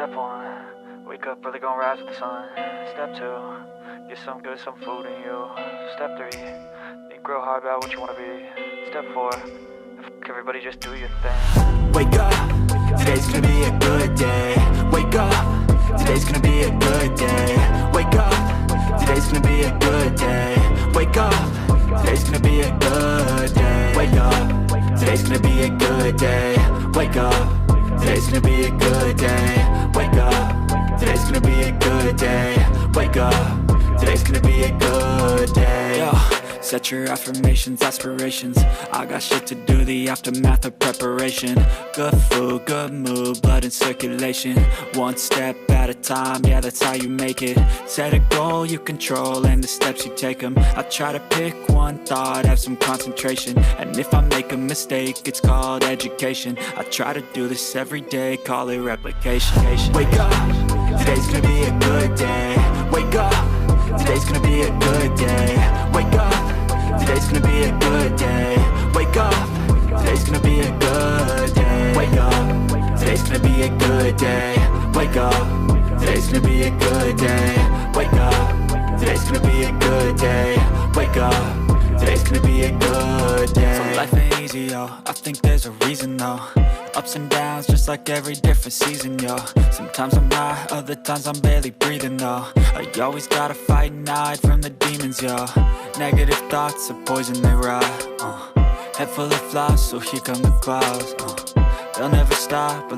Step 1, wake up early, gonna rise with the sun. Step 2, get some good, some food in you. Step 3, think real hard about what you wanna be. Step 4, everybody just do your thing. Wake up, today's gonna be a good day. Wake up, today's gonna be a good day. Wake up, today's gonna be a good day. Wake up, today's gonna be a good day. Wake up, today's gonna be a good day. Wake up, today's gonna be a good day. Wake up, today's gonna be a good day. Wake up, today's gonna be a good day. Yo, set your affirmations, aspirations. I got shit to do, the aftermath of preparation. Good food, good mood, blood in circulation. One step at a time, yeah, that's how you make it. Set a goal you control and the steps you take them. I try to pick one thought, have some concentration. And if I make a mistake, it's called education. I try to do this every day, call it replication. Wake up, today's gonna be a good day. Wake up, today's gonna be a good day. Wake up, today's gonna be a good day. Wake up, today's gonna be a good day. Wake up, today's gonna be a good day. Wake up, today's gonna be a good day. Wake up, today's gonna be a good day. Wake up, today's gonna be a good day. So life ain't easy, yo, I think there's a reason though. Ups and downs, just like every different season, yo. Sometimes I'm high, other times I'm barely breathing, though. I always gotta fight and hide from the demons, yo. Negative thoughts are poison, they rot. Head full of flies, so here come the clouds. They'll never stop